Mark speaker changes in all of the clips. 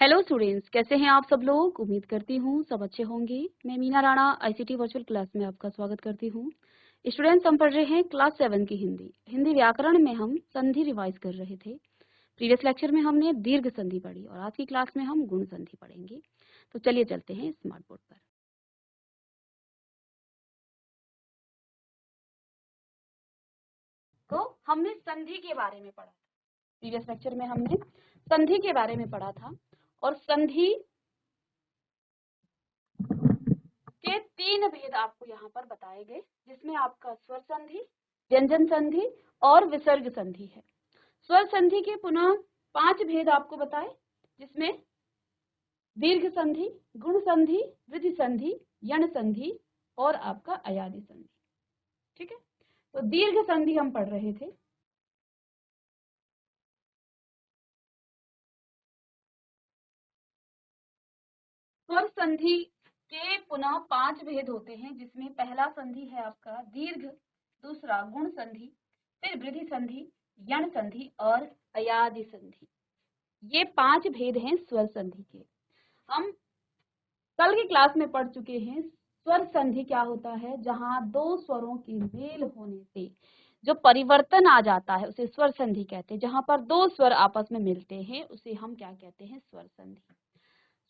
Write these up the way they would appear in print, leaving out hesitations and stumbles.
Speaker 1: Hello students, कैसे हैं आप सब लोग। उम्मीद करती हूँ सब अच्छे होंगे। मैं Meena Rana ICT virtual class में आपका स्वागत करती हूँ। स्टूडेंट्स, हम पढ़ रहे हैं क्लास 7 की हिंदी व्याकरण में हम संधि रिवाइज कर रहे थे। प्रीवियस लेक्चर में हमने दीर्घ संधि पढ़ी और आज की क्लास में हम गुण संधि पढ़ेंगे। तो चलिए चलते हैं स्मार्ट बोर्ड पर। तो हमने संधि के बारे में पढ़ा था। प्रीवियस लेक्चर में हमने संधि के बारे में पढ़ा था और संधि के 3 भेद आपको यहाँ पर बताए गए, जिसमें आपका स्वर संधि, व्यंजन संधि और विसर्ग संधि है। स्वर संधि के पुनः 5 भेद आपको बताए, जिसमें दीर्घ संधि, गुण संधि, वृद्धि संधि, यण संधि और आपका अयादि संधि। ठीक है, तो दीर्घ संधि हम पढ़ रहे थे। स्वर संधि के पुनः 5 भेद होते हैं, जिसमें पहला संधि है आपका दीर्घ, दूसरा गुण संधि, फिर वृद्धि संधि, यण संधि और अयादि संधि। ये 5 भेद हैं स्वर संधि के। हम कल की क्लास में पढ़ चुके हैं। स्वर संधि क्या होता है? जहां दो स्वरों के मेल होने से जो परिवर्तन आ जाता है उसे स्वर संधि कहते हैं। जहां पर दो स्वर आपस में मिलते हैं उसे हम क्या कहते हैं? स्वर संधि।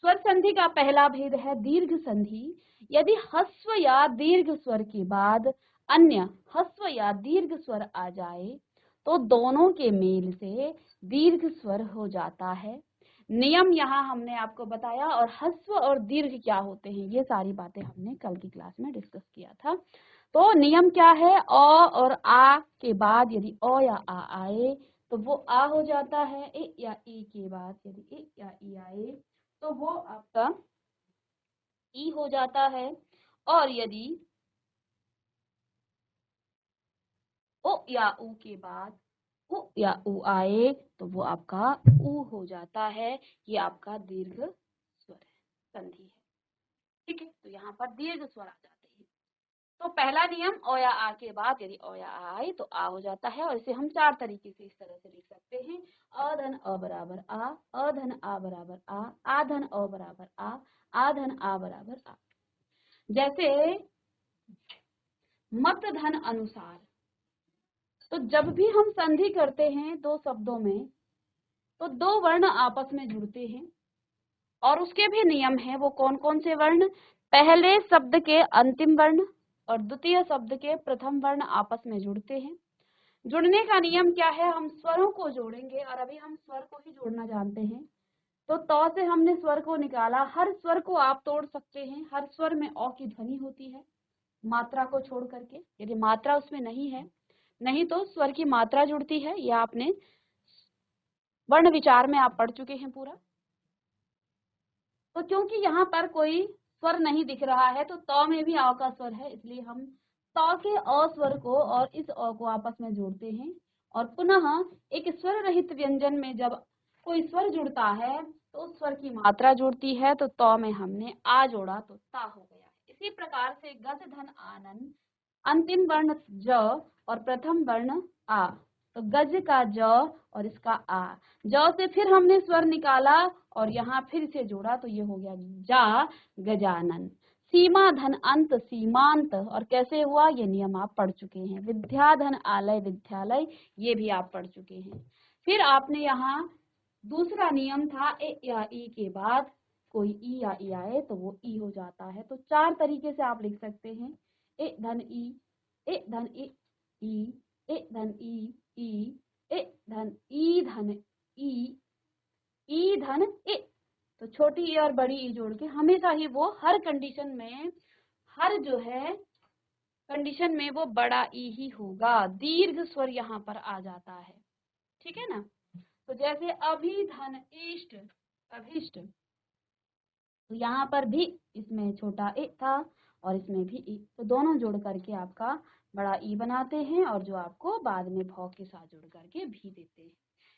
Speaker 1: स्वर संधि का पहला भेद है दीर्घ संधि। यदि ह्रस्व या दीर्घ स्वर के बाद अन्य ह्रस्व या दीर्घ स्वर आ जाए तो दोनों के मेल से दीर्घ स्वर हो जाता है। नियम यहाँ हमने आपको बताया, और ह्रस्व और दीर्घ क्या होते हैं ये सारी बातें हमने कल की क्लास में डिस्कस किया था। तो नियम क्या है? अ और आ के बाद यदि अ या आ आए तो वो आ हो जाता है। ए या ई के बाद यदि ए या ई आए तो वो आपका ई हो जाता है। और यदि ओ या ऊ के बाद उ या ऊ आए तो वो आपका ऊ हो जाता है। ये आपका दीर्घ स्वर है, संधि है। ठीक है, तो यहाँ पर दीर्घ स्वर आ जाते हैं। तो पहला नियम अ या आ के बाद यदि अ या आ आए तो आ हो जाता है, और इसे हम 4 तरीके से इस तरह से लिख सकते हैं। अ धन अ बराबर आ धन आ बराबर आ धन अ बराबर आ धन आ बराबर आ। जैसे मत धन अनुसार। तो जब भी हम संधि करते हैं दो शब्दों में तो दो वर्ण आपस में जुड़ते हैं, और उसके भी नियम हैं। वो कौन कौन से वर्ण? पहले शब्द के अंतिम वर्ण और द्वितीय शब्द के प्रथम वर्ण आपस में जुड़ते हैं। जुड़ने का नियम क्या है? हम स्वरों को जोड़ेंगे, और अभी हम स्वर को ही जोड़ना जानते हैं। तो तौ से हमने स्वर को निकाला। हर स्वर को आप तोड़ सकते हैं। हर स्वर में अ की ध्वनि होती है, मात्रा को छोड़ करके। यदि मात्रा उसमें नहीं है, नहीं तो स्वर की मात्रा जुड़ती है। यह आपने वर्ण विचार में आप पढ़ चुके हैं पूरा। तो क्योंकि यहाँ पर कोई स्वर नहीं दिख रहा है तो त में भी अ का स्वर है, इसलिए हम त के अ स्वर को और इस अ को आपस में जोड़ते हैं। और पुनः एक स्वर रहित व्यंजन में जब कोई स्वर जुड़ता है तो उस स्वर की मात्रा जुड़ती है। तो त में हमने आ जोड़ा तो ता हो गया। इसी प्रकार से गज धन आनन, अंतिम वर्ण ज और प्रथम वर्ण आ। तो गज का ज और इसका आ। ज से फिर हमने स्वर निकाला और यहाँ फिर से जोड़ा तो ये हो गया जा गजानन। सीमा धन अंत सीमांत, और कैसे हुआ ये नियम आप पढ़ चुके हैं। विद्या धन आलय विद्यालय, ये भी आप पढ़ चुके हैं। फिर आपने यहाँ दूसरा नियम था ए या ई के बाद कोई ई या ई आए तो वो ई हो जाता है। तो 4 तरीके से आप लिख सकते हैं। ए धन ई, ए धन ई, ए धन ई, ए धन ई, ई धन ए। तो छोटी ई और बड़ी ई जोड़ के हमेशा ही वो हर कंडीशन में, हर जो है कंडीशन में वो बड़ा ई ही होगा। दीर्घ स्वर यहाँ पर आ जाता है। ठीक है ना? तो जैसे अभिधन इष्ट, अभिष्ट, तो यहाँ पर भी इसमें छोटा ए था और इसमें भी ई, तो दोनों जोड़ करके आपका बड़ा ई बनाते हैं, और जो आपको बाद में भौ के साथ जोड़ करके भी देते हैं।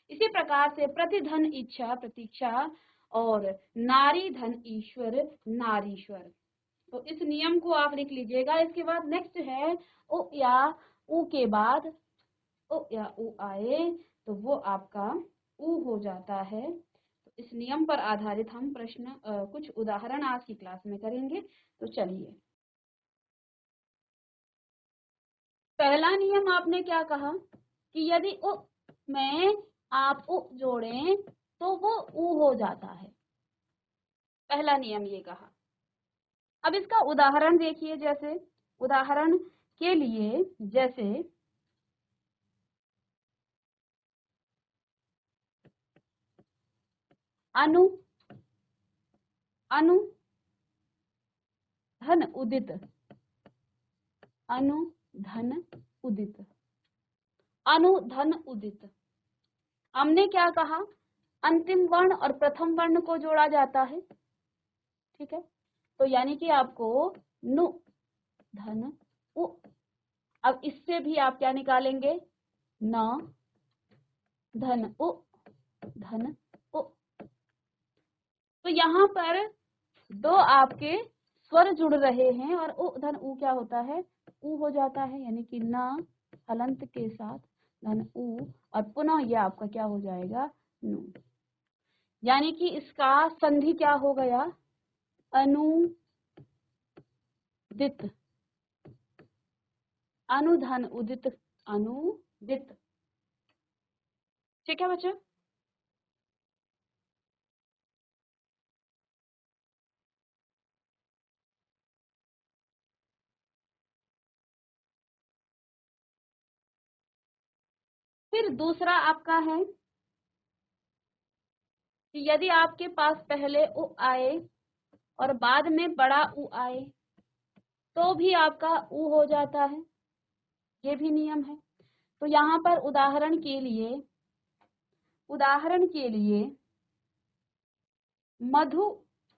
Speaker 1: इसी प्रकार से प्रतिधन इच्छा प्रतीक्षा और नारी धन ईश्वर नारीश्वर। तो इस नियम को आप लिख लीजिएगा। इसके बाद नेक्स्ट है ओ या ऊ के बाद ओ या ऊ आए तो वो आपका ऊ हो जाता है। तो इस नियम पर आधारित हम प्रश्न कुछ उदाहरण आज की क्लास में करेंगे। तो चलिए, पहला नियम आपने क्या कहा कि यदि उ में आप उ जोड़ें तो वो ऊ हो जाता है। पहला नियम ये कहा। अब इसका उदाहरण देखिए, जैसे उदाहरण के लिए जैसे अनु अनु धन उदित, अनु धन उदित, अनु धन उदित। हमने क्या कहा, अंतिम वर्ण और प्रथम वर्ण को जोड़ा जाता है। ठीक है, तो यानी कि आपको नु धन उ, अब इससे भी आप क्या निकालेंगे, न धन उ धन उ। तो यहाँ पर दो आपके स्वर जुड़ रहे हैं और उ धन उ क्या होता है, ऊ हो जाता है, यानी कि न हलंत के साथ धन ऊ, और पुनः यह आपका क्या हो जाएगा, नु। यानी कि इसका संधि क्या हो गया, अनुदित, अनुधन उदित, अनुदित। ठीक है बच्चों, फिर दूसरा आपका है कि यदि आपके पास पहले उ आए और बाद में बड़ा उ आए तो भी आपका उ हो जाता है, ये भी नियम है। तो यहाँ पर उदाहरण के लिए मधु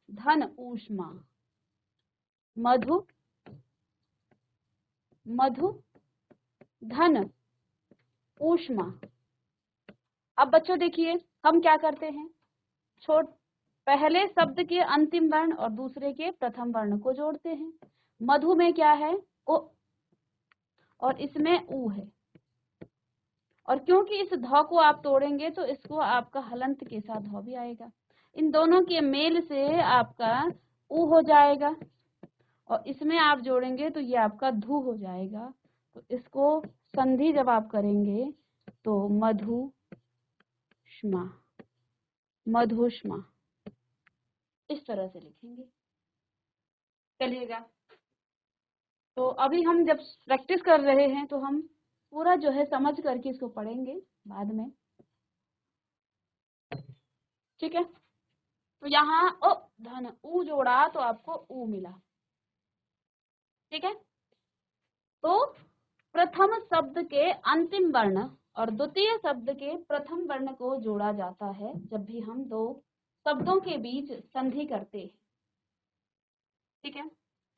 Speaker 1: धन ऊष्मा, मधु मधु धन ऊष्मा। अब बच्चों देखिए, हम क्या करते हैं, पहले शब्द के अंतिम वर्ण और दूसरे के प्रथम वर्ण को जोड़ते हैं। मधु में क्या है, ओ, और इसमें ऊ है, और क्योंकि इस ध को आप तोड़ेंगे तो इसको आपका हलंत के साथ ध भी आएगा, इन दोनों के मेल से आपका ऊ हो जाएगा, और इसमें आप जोड़ेंगे तो ये आपका धू हो जाएगा। तो इसको संधि जब आप करेंगे तो मधुष्मा, मधुष्मा इस तरह से लिखेंगे, चलिएगा। तो अभी हम जब प्रैक्टिस कर रहे हैं तो हम पूरा जो है समझ करके इसको पढ़ेंगे बाद में। ठीक है, तो यहाँ ओ धन ऊ जोड़ा तो आपको ऊ मिला। ठीक है, तो प्रथम शब्द के अंतिम वर्ण और द्वितीय शब्द के प्रथम वर्ण को जोड़ा जाता है जब भी हम दो शब्दों के बीच संधि करते हैं। ठीक है,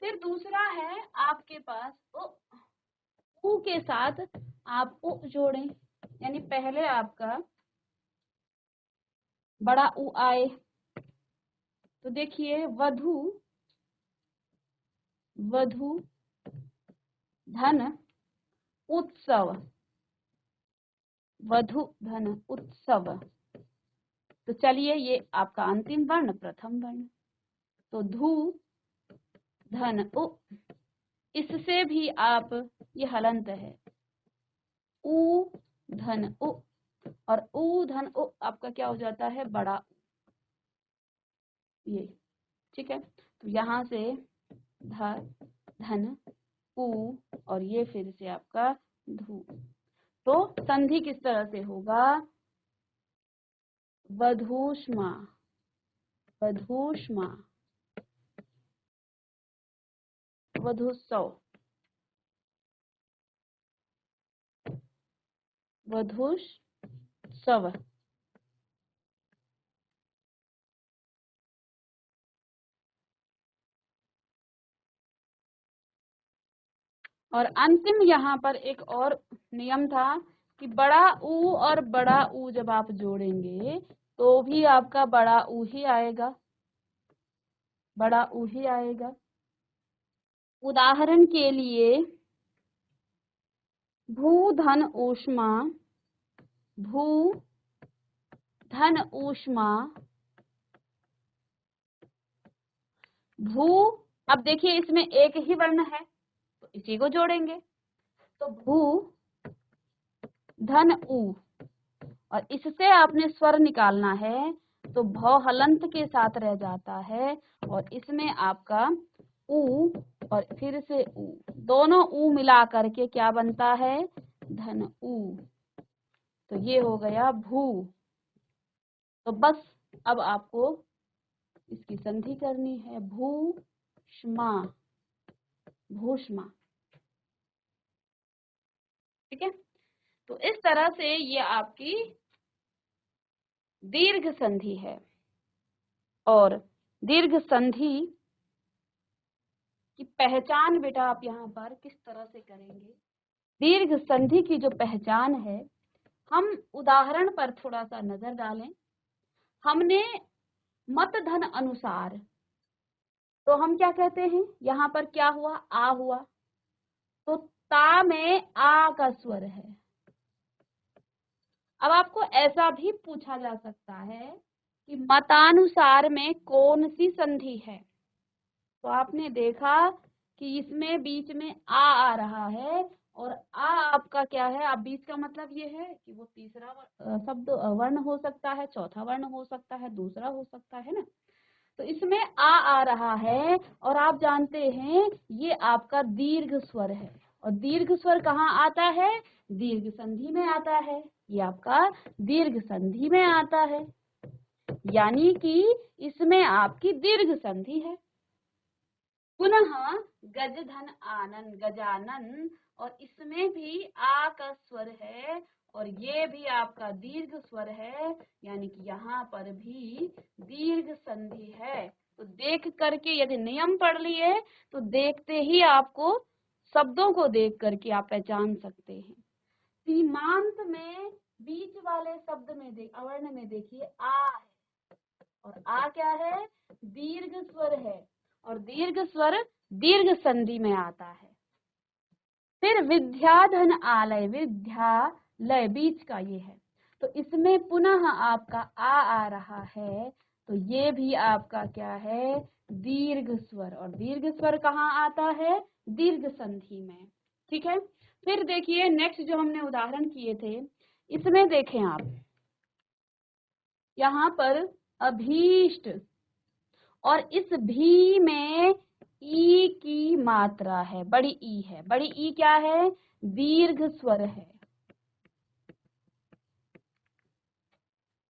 Speaker 1: फिर दूसरा है आपके पास ऊ के साथ आप उ जोड़ें, यानी पहले आपका बड़ा ऊ आए तो देखिए वधु, वधु धन उत्सव, वधु धन उत्सव। तो चलिए, ये आपका अंतिम वर्ण प्रथम वर्ण, तो धू धन उ, इससे भी आप, ये हलंत है, ऊ धन उ, और ऊ धन उ आपका क्या हो जाता है, बड़ा ये। ठीक है, तो यहाँ से धन ऊ और ये फिर से आपका धू। तो संधि किस तरह से होगा, वधूष्मा, वधूष्मा, वधुसव, वधुसव। और अंतिम यहाँ पर एक और नियम था कि बड़ा ऊ और बड़ा ऊ जब आप जोड़ेंगे तो भी आपका बड़ा ऊ ही आएगा, बड़ा ऊ ही आएगा। उदाहरण के लिए भू धन ऊष्मा, भू धन ऊष्मा, भू, अब देखिए इसमें एक ही वर्ण है तो इसी को जोड़ेंगे, तो भू धन ऊ, और इससे आपने स्वर निकालना है तो भ हलंत के साथ रह जाता है, और इसमें आपका ऊ और फिर से ऊ, दोनों ऊ मिला करके क्या बनता है, धन ऊ। तो ये हो गया भू। तो बस अब आपको इसकी संधि करनी है, भूष्मा, भूष्मा। ठीक है, तो इस तरह से ये आपकी दीर्घ संधि है। और दीर्घ संधि की पहचान बेटा आप यहाँ पर किस तरह से करेंगे, दीर्घ संधि की जो पहचान है, हम उदाहरण पर थोड़ा सा नजर डालें। हमने मत धन अनुसार, तो हम क्या कहते हैं, यहाँ पर क्या हुआ, आ हुआ, तो ता में आ का स्वर है। अब आपको ऐसा भी पूछा जा सकता है कि मतानुसार में कौन सी संधि है, तो आपने देखा कि इसमें बीच में आ रहा है, और आ आपका क्या है, अब बीच का मतलब ये है कि वो तीसरा शब्द वर्ण हो सकता है, चौथा वर्ण हो सकता है, दूसरा हो सकता है ना। तो इसमें आ रहा है, और आप जानते हैं ये आपका दीर्घ स्वर है, और दीर्घ स्वर कहाँ आता है, दीर्घ संधि में आता है। ये आपका दीर्घ संधि में आता है, यानी कि इसमें आपकी दीर्घ संधि है। पुनः गज धन आनन, गजानन, और इसमें भी आ का स्वर है, और ये भी आपका दीर्घ स्वर है, यानी कि यहाँ पर भी दीर्घ संधि है। तो देख करके यदि नियम पढ़ लिए तो देखते ही आपको शब्दों को देख करके आप पहचान सकते हैं। सीमांत में बीच वाले शब्द में अवर्ण में देखिए आ है, और आ क्या है, दीर्घ स्वर है, और दीर्घ स्वर दीर्घ संधि में आता है। फिर विद्याधन आलय, विद्यालय बीच का ये है, तो इसमें पुनः आपका आ रहा है, तो ये भी आपका क्या है, दीर्घ स्वर, और दीर्घ स्वर कहाँ आता है, दीर्घ संधि में। ठीक है, फिर देखिए नेक्स्ट जो हमने उदाहरण किए थे, इसमें देखें आप यहाँ पर अभीष्ट, और इस भी में ई की मात्रा है, बड़ी ई है, बड़ी ई क्या है, दीर्घ स्वर है,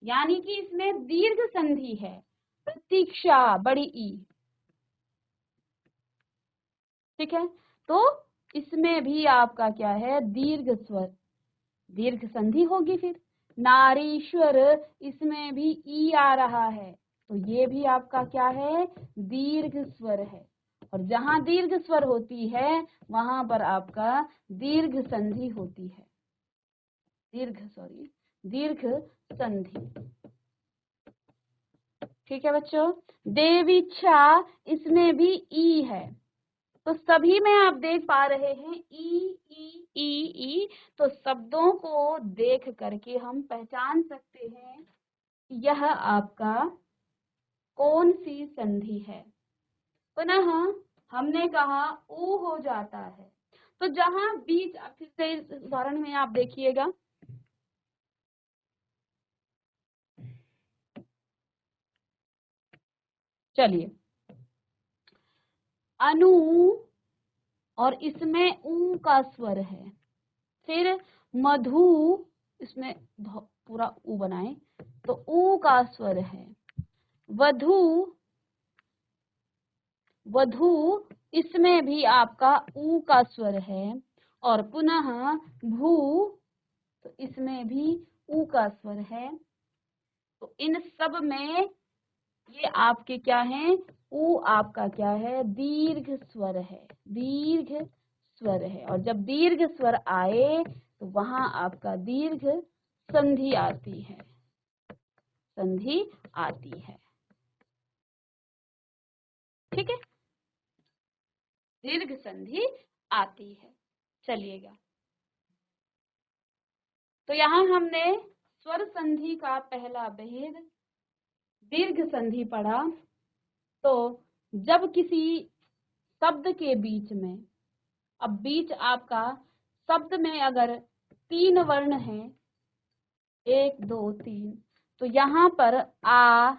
Speaker 1: यानी कि इसमें दीर्घ संधि है। प्रतीक्षा, बड़ी ई। ठीक है, तो इसमें भी आपका क्या है, दीर्घ स्वर, दीर्घ संधि होगी। फिर नारीश्वर, इसमें भी ई आ रहा है, तो ये भी आपका क्या है, दीर्घ स्वर है, और जहां दीर्घ स्वर होती है वहां पर आपका दीर्घ संधि होती है, दीर्घ संधि। ठीक है बच्चों, देवीच्छा, इसमें भी ई है, तो सभी में आप देख पा रहे हैं ई, तो शब्दों को देख करके हम पहचान सकते हैं कि यह आपका कौन सी संधि है। पुनः हमने कहा ऊ हो जाता है, तो जहां बीच, फिर से इस उदाहरण में आप देखिएगा, चलिए अनु, और इसमें ऊ का स्वर है। फिर मधु, इसमें पूरा ऊ बनाए तो ऊ का स्वर है। वधु, वधु, इसमें भी आपका ऊ का स्वर है, और पुनः भू, तो इसमें भी ऊ का स्वर है। तो इन सब में ये आपके क्या हैं, ऊ आपका क्या है, दीर्घ स्वर है, दीर्घ स्वर है, और जब दीर्घ स्वर आए तो वहां आपका दीर्घ संधि आती है, संधि आती है। ठीक है, दीर्घ संधि आती है। चलिएगा, तो यहाँ हमने स्वर संधि का पहला भेद दीर्घ संधि पढ़ा। तो जब किसी शब्द के बीच में, अब बीच आपका शब्द में अगर 3 वर्ण हैं, 1 2 3, तो यहाँ पर आ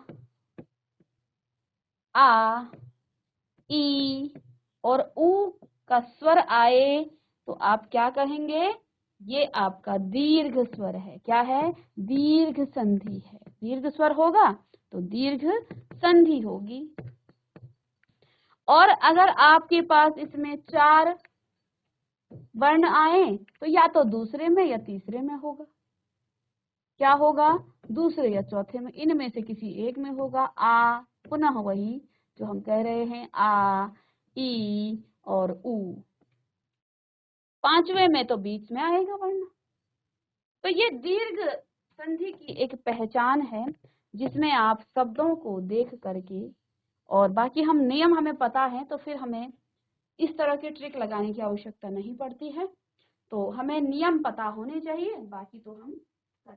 Speaker 1: ई और ऊ का स्वर आए तो आप क्या कहेंगे? ये आपका दीर्घ स्वर है। क्या है? दीर्घ संधि है। दीर्घ स्वर होगा तो दीर्घ संधि होगी। और अगर आपके पास इसमें 4 वर्ण आए तो या तो दूसरे में या तीसरे में होगा। क्या होगा? दूसरे या चौथे में, इनमें से किसी एक में होगा। पुनः वही जो हम कह रहे हैं, आ ई और ऊ। 5वें में तो बीच में आएगा वर्ण। तो ये दीर्घ संधि की एक पहचान है जिसमें आप शब्दों को देख करके, और बाकी हम नियम हमें पता है तो फिर हमें इस तरह के ट्रिक लगाने की आवश्यकता नहीं पड़ती है। तो हमें नियम पता होने चाहिए, बाकी तो हम कर।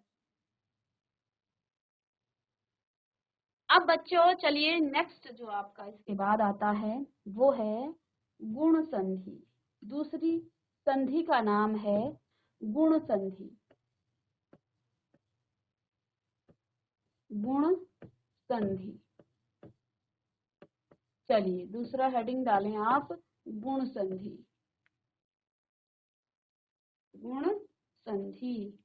Speaker 1: अब बच्चों चलिए नेक्स्ट जो आपका इसके बाद आता है वो है गुण संधि। दूसरी संधि का नाम है गुण संधि। गुण संधि। चलिए दूसरा हेडिंग डालें आप, गुण संधि। गुण संधि।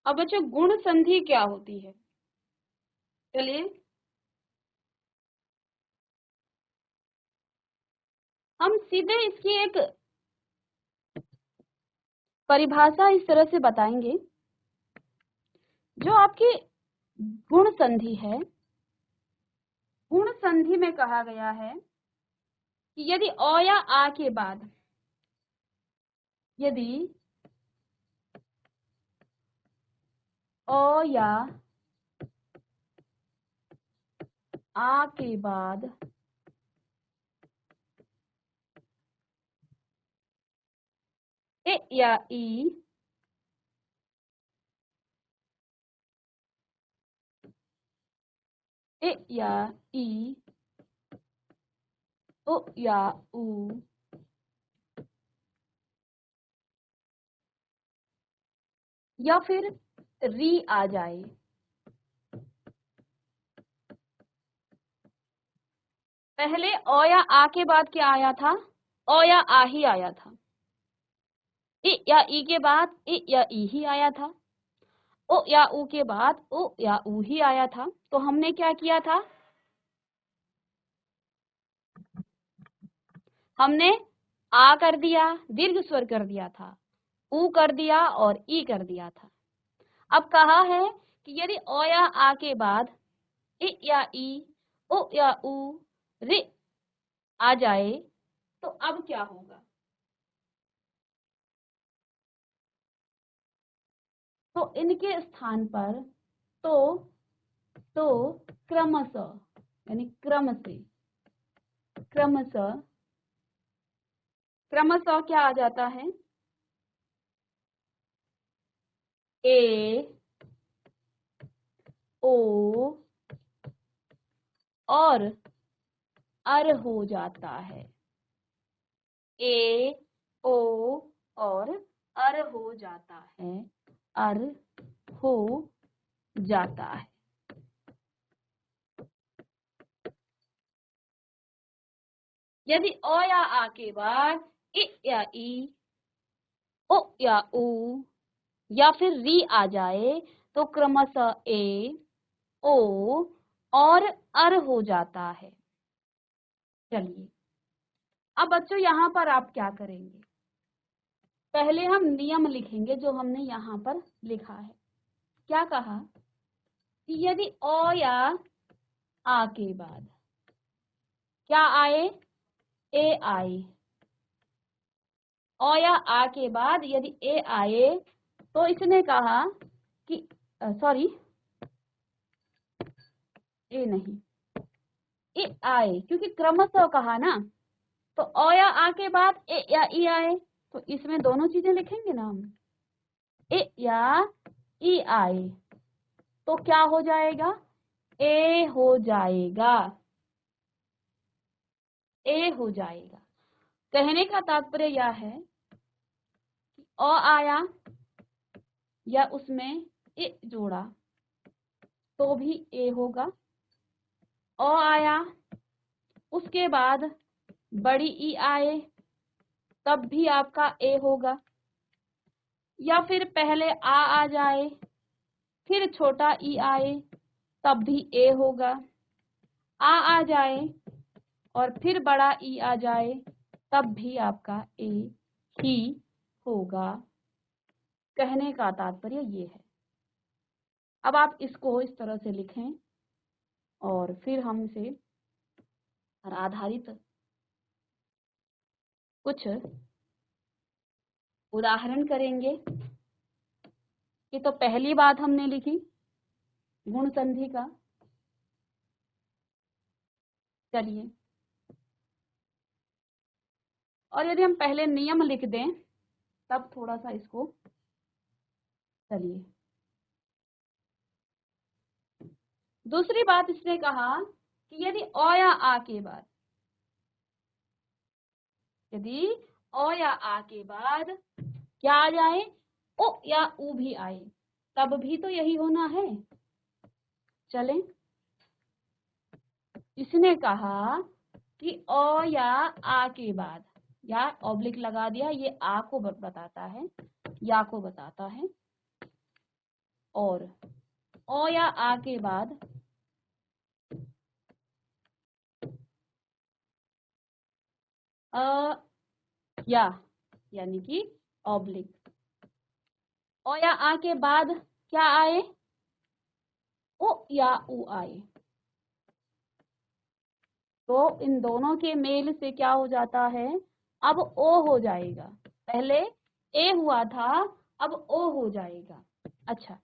Speaker 1: अब बच्चों गुण संधि क्या होती है? चलिए हम सीधे इसकी एक परिभाषा इस तरह से बताएंगे। जो आपकी गुण संधि है, गुण संधि में कहा गया है कि यदि अ या आ के बाद, यदि अ या आ के बाद ए या ई ए या ई ओ या ऊ या फिर री आ जाए, पहले अ या आ के बाद क्या आया था? अ या आ ही आया था। इ या ई के बाद इ या ई ही आया था। ओ या ऊ के बाद ओ या ऊ ही आया था। तो हमने क्या किया था? हमने आ कर दिया, दीर्घ स्वर कर दिया था, ऊ कर दिया और ई कर दिया था। अब कहा है कि यदि अ या आ के बाद इ या ई ओ या ऊ रि आ जाए तो अब क्या होगा? तो इनके स्थान पर तो क्रमशः, यानी क्रम से, क्रमशः, क्रमशः क्या आ जाता है? ए ओ और अर हो जाता है। ए ओ और अर हो जाता है। अर हो जाता है। यदि अ या आ के बाद इ या ई ओ या ऊ या फिर री आ जाए तो क्रमशः ए ओ और अर हो जाता है। चलिए अब बच्चों यहाँ पर आप क्या करेंगे? पहले हम नियम लिखेंगे जो हमने यहाँ पर लिखा है। क्या कहा कि यदि अ या आ के बाद क्या आए? ए आए, ओ या आ के बाद यदि ए आए तो इसने कहा कि सॉरी ए नहीं, ए आए, क्योंकि क्रमशः कहा ना, तो ओ या आ के बाद ए या ई आए, तो इसमें दोनों चीजें लिखेंगे ना हम, ए या ई आए, तो क्या हो जाएगा, ए हो जाएगा, ए हो जाएगा। कहने का तात्पर्य यह है कि ओ आया या उसमें ए जोड़ा तो भी ए होगा, ओ आया उसके बाद बड़ी ई आए तब भी आपका ए होगा, या फिर पहले आ जाए फिर छोटा ई आए तब भी ए होगा, आ जाए और फिर बड़ा ई आ जाए तब भी आपका ए ही होगा। कहने का तात्पर्य ये है। अब आप इसको इस तरह से लिखें और फिर हम इसे पर आधारित कुछ उदाहरण करेंगे। ये तो पहली बात हमने लिखी गुण संधि का। चलिए, और यदि हम पहले नियम लिख दें तब थोड़ा सा इसको, चलिए। दूसरी बात इसने कहा कि यदि ओ या आ के बाद, यदि ओ या आ के बाद क्या आ जाए, ओ या ऊ भी आए तब भी तो यही होना है। चलें, इसने कहा कि ओ या आ के बाद, या ऑब्लिक लगा दिया, ये आ को बताता है, या को बताता है, और ओ या आ के बाद या यानी कि ऑब्लिक, ओ या आ के बाद क्या आए, ओ या ऊ आए, तो इन दोनों के मेल से क्या हो जाता है, अब ओ हो जाएगा। पहले ए हुआ था, अब ओ हो जाएगा। अच्छा,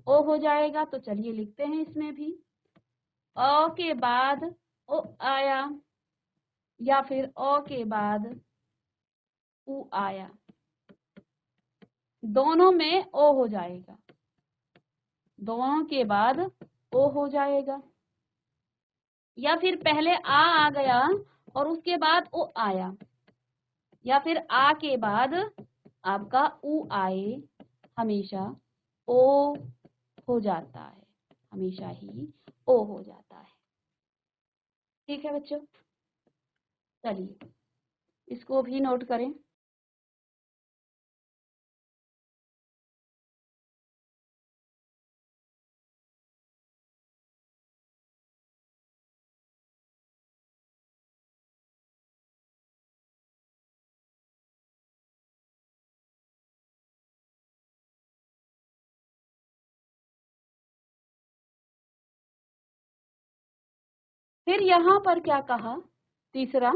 Speaker 1: ओ हो जाएगा तो चलिए लिखते हैं इसमें भी, ओ के बाद ओ आया या फिर ओ के बाद ऊ आया, दोनों में ओ हो जाएगा, दोनों के बाद ओ हो जाएगा, या फिर पहले आ गया और उसके बाद ओ आया, या फिर आ के बाद आपका ऊ आए, हमेशा ओ हो जाता है, हमेशा ही ओ हो जाता है। ठीक है बच्चों, चलिए इसको भी नोट करें। फिर यहां पर क्या कहा, तीसरा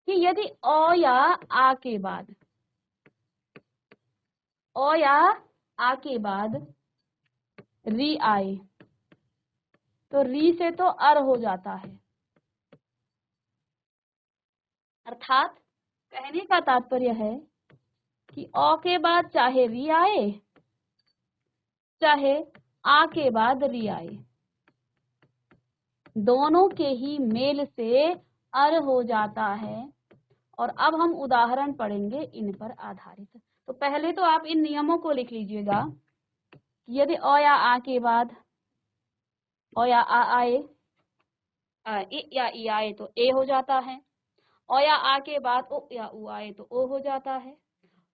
Speaker 1: कि यदि ओ या आ के बाद, ओ या आ के बाद री आए तो री से तो अर हो जाता है, अर्थात कहने का तात्पर्य है कि ओ के बाद चाहे री आए चाहे आ के बाद री आए, दोनों के ही मेल से अर हो जाता है। और अब हम उदाहरण पढ़ेंगे इन पर आधारित। तो पहले तो आप इन नियमों को लिख लीजिएगा कि यदि ओ या आ के बाद ओ या आ आए, ए या ई आए तो ए हो जाता है, ओ या आ के बाद ओ या ऊ आए तो ओ हो जाता है,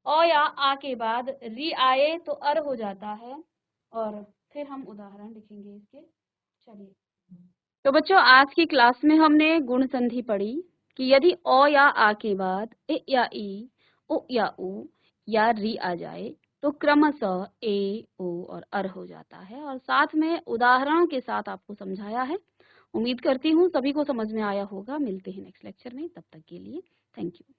Speaker 1: ओ या आ के बाद री आए तो अर हो जाता है। और फिर हम उदाहरण लिखेंगे इसके। चलिए, तो बच्चों आज की क्लास में हमने गुण संधि पढ़ी कि यदि ओ या आ के बाद ए या ई, ओ या ऊ या री आ जाए तो क्रमशः ए, ओ और अर हो जाता है, और साथ में उदाहरणों के साथ आपको समझाया है। उम्मीद करती हूँ सभी को समझ में आया होगा। मिलते हैं नेक्स्ट लेक्चर में, तब तक के लिए थैंक यू।